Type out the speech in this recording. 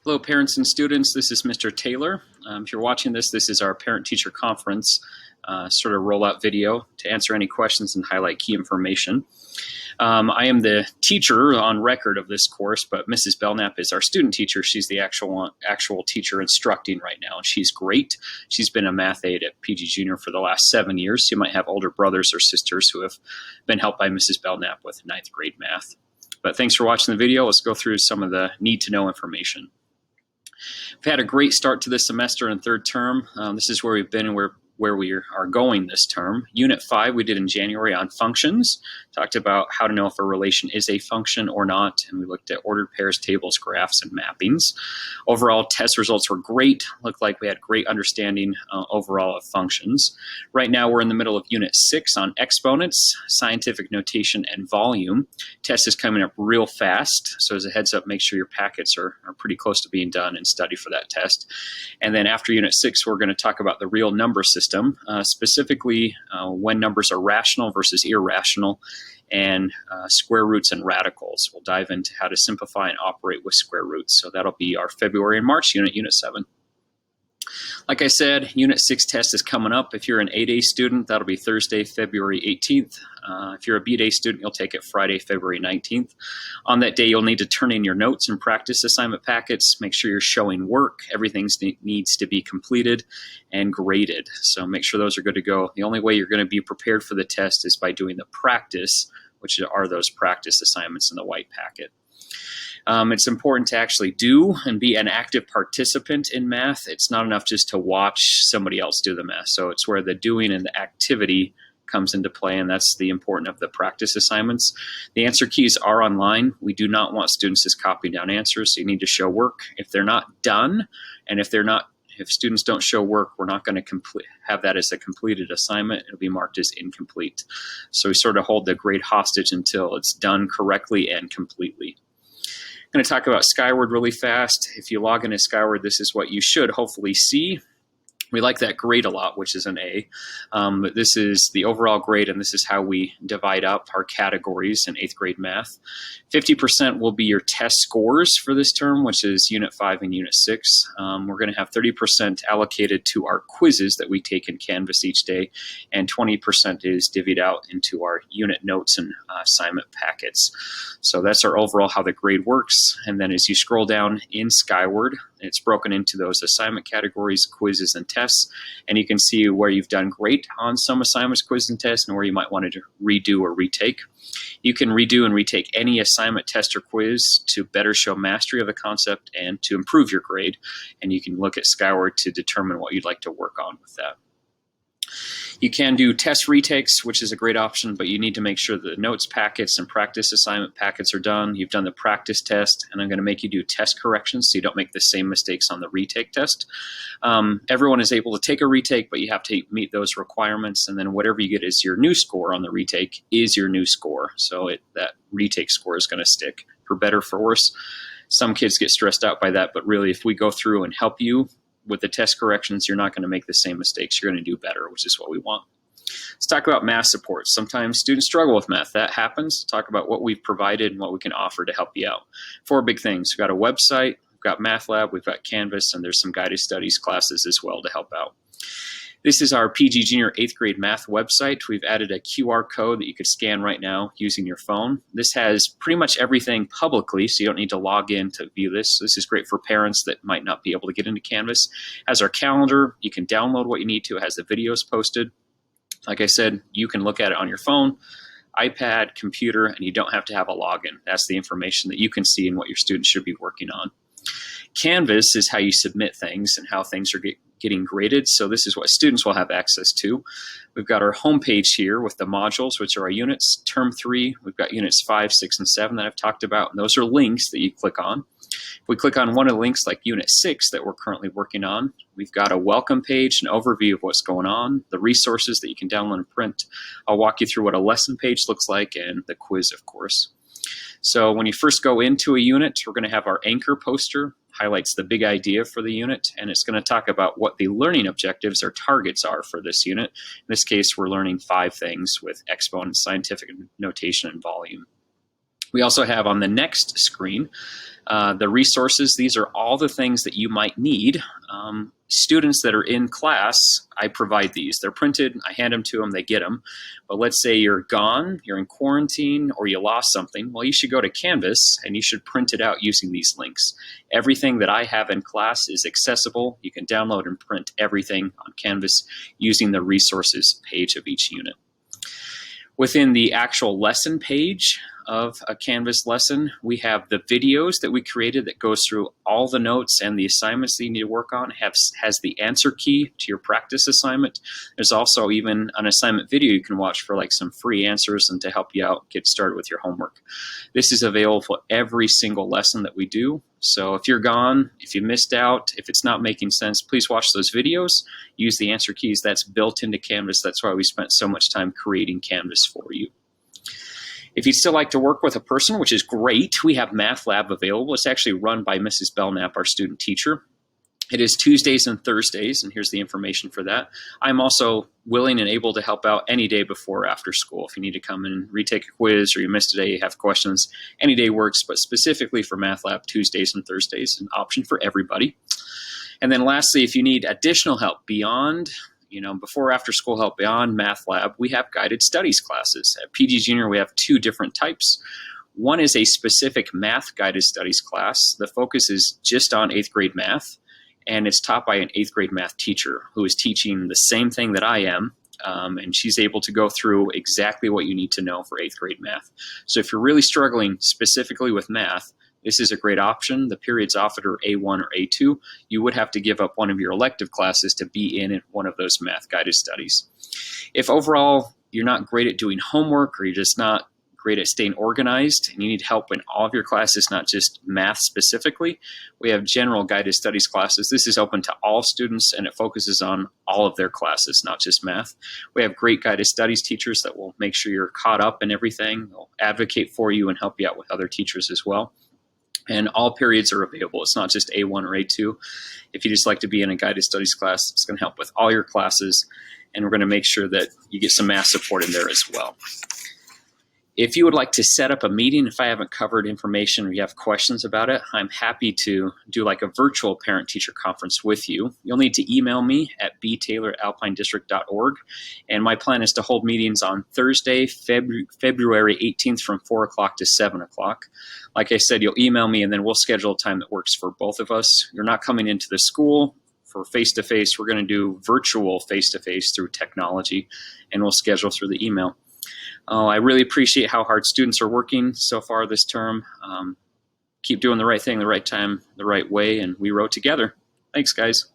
Hello, parents and students. This is Mr. Taylor. If you're watching this, this is our parent-teacher conference sort of rollout video to answer any questions and highlight key information. I am the teacher on record of this course, but Mrs. Belknap is our student teacher. She's the actual teacher instructing right now, and she's great. She's been a math aide at PG Junior for the last 7 years. You might have older brothers or sisters who have been helped by Mrs. Belknap with 9th grade math. But thanks for watching the video. Let's go through some of the need-to-know information. We've had a great start to this semester in third term. This is where we've been and where we are going this term. Unit 5 we did in January on functions. Talked about how to know if a relation is a function or not, and we looked at ordered pairs, tables, graphs, and mappings. Overall, test results were great. Looked like we had great understanding overall of functions. Right now we're in the middle of Unit 6 on exponents, scientific notation, and volume. Test is coming up real fast, so as a heads up, make sure your packets are pretty close to being done and study for that test. And then after Unit 6, we're going to talk about the real number system, specifically when numbers are rational versus irrational, and square roots and radicals. We'll dive into how to simplify and operate with square roots. So that'll be our February and March unit, Unit 7. Like I said, Unit 6 test is coming up. If you're an A-Day student, that'll be Thursday, February 18th. If you're a B-Day student, you'll take it Friday, February 19th. On that day, you'll need to turn in your notes and practice assignment packets. Make sure you're showing work. Everything needs to be completed and graded. So make sure those are good to go. The only way you're going to be prepared for the test is by doing the practice, which are those practice assignments in the white packet. It's important to actually do and be an active participant in math. It's not enough just to watch somebody else do the math. So it's where the doing and the activity comes into play, and that's the important of the practice assignments. The answer keys are online. We do not want students just copying down answers, so you need to show work. If they're not done, and if students don't show work, we're not going to have that as a completed assignment. It'll be marked as incomplete. So we sort of hold the grade hostage until it's done correctly and completely. I'm going to talk about Skyward really fast. If you log into Skyward, this is what you should hopefully see. We like that grade a lot, which is an A. But this is the overall grade, and this is how we divide up our categories in 8th grade math. 50% will be your test scores for this term, which is Unit 5 and Unit 6. We're going to have 30% allocated to our quizzes that we take in Canvas each day, and 20% is divvied out into our unit notes and assignment packets. So that's our overall how the grade works. And then as you scroll down in Skyward, it's broken into those assignment categories, quizzes, and tests. And you can see where you've done great on some assignments, quizzes, and tests, and where you might want to redo or retake. You can redo and retake any assignment, test, or quiz to better show mastery of the concept and to improve your grade. And you can look at Skyward to determine what you'd like to work on with that. You can do test retakes, which is a great option, but you need to make sure that the notes packets and practice assignment packets are done. You've done the practice test, and I'm going to make you do test corrections so you don't make the same mistakes on the retake test. Everyone is able to take a retake, but you have to meet those requirements, and then whatever you get as your new score on the retake is your new score. So that retake score is going to stick, for better, for worse. Some kids get stressed out by that, but really if we go through and help you with the test corrections, you're not going to make the same mistakes. You're going to do better, which is what we want. Let's talk about math support. Sometimes students struggle with math. That happens. Talk about what we've provided and what we can offer to help you out. 4 big things. We've got a website, we've got Math Lab, we've got Canvas, and there's some guided studies classes as well to help out. This is our PG Junior 8th grade math website. We've added a QR code that you could scan right now using your phone. This has pretty much everything publicly, so you don't need to log in to view this. This is great for parents that might not be able to get into Canvas. It has our calendar. You can download what you need to. It has the videos posted. Like I said, you can look at it on your phone, iPad, computer, and you don't have to have a login. That's the information that you can see and what your students should be working on. Canvas is how you submit things and how things are getting graded. So this is what students will have access to. We've got our homepage here with the modules, which are our units. Term 3, we've got units 5, 6, and 7 that I've talked about, and those are links that you click on. If we click on one of the links like Unit 6 that we're currently working on, we've got a welcome page, an overview of what's going on, the resources that you can download and print. I'll walk you through what a lesson page looks like and the quiz, of course. So when you first go into a unit, we're going to have our anchor poster, highlights the big idea for the unit, and it's going to talk about what the learning objectives or targets are for this unit. In this case, we're learning 5 things with exponents, scientific notation, and volume. We also have on the next screen the resources. These are all the things that you might need. Students that are in class, I provide these. They're printed, I hand them to them, they get them. But let's say you're gone, you're in quarantine, or you lost something. Well, you should go to Canvas and you should print it out using these links. Everything that I have in class is accessible. You can download and print everything on Canvas using the resources page of each unit. Within the actual lesson page of a Canvas lesson, we have the videos that we created that goes through all the notes and the assignments that you need to work on. Has the answer key to your practice assignment. There's also even an assignment video you can watch for like some free answers and to help you out get started with your homework. This is available for every single lesson that we do. So if you're gone, if you missed out, if it's not making sense, please watch those videos. Use the answer keys. That's built into Canvas. That's why we spent so much time creating Canvas for you. If you'd still like to work with a person, which is great, we have Math Lab available. It's actually run by Mrs. Belknap, our student teacher. It is Tuesdays and Thursdays, and here's the information for that. I'm also willing and able to help out any day before or after school. If you need to come and retake a quiz or you missed a day, you have questions, any day works, but specifically for Math Lab, Tuesdays and Thursdays, an option for everybody. And then lastly, if you need additional help beyond before or after school help beyond Math Lab, we have guided studies classes. At PG Junior, we have two different types. One is a specific math guided studies class. The focus is just on 8th grade math, and it's taught by an 8th grade math teacher who is teaching the same thing that I am, and she's able to go through exactly what you need to know for 8th grade math. So if you're really struggling specifically with math, this is a great option. The periods offered are A1 or A2. You would have to give up one of your elective classes to be in one of those math guided studies. If overall you're not great at doing homework or you're just not great at staying organized and you need help in all of your classes, not just math specifically, we have general guided studies classes. This is open to all students and it focuses on all of their classes, not just math. We have great guided studies teachers that will make sure you're caught up in everything. They'll advocate for you and help you out with other teachers as well. And all periods are available. It's not just A1 or A2. If you just like to be in a guided studies class, it's going to help with all your classes, and we're going to make sure that you get some math support in there as well. If you would like to set up a meeting, if I haven't covered information or you have questions about it, I'm happy to do like a virtual parent-teacher conference with you. You'll need to email me at btaylor@alpinedistrict.org. And my plan is to hold meetings on Thursday, February 18th from 4 o'clock to 7 o'clock. Like I said, you'll email me and then we'll schedule a time that works for both of us. You're not coming into the school for face-to-face. We're going to do virtual face-to-face through technology, and we'll schedule through the email. I really appreciate how hard students are working so far this term. Keep doing the right thing, the right time, the right way, and we row together. Thanks, guys.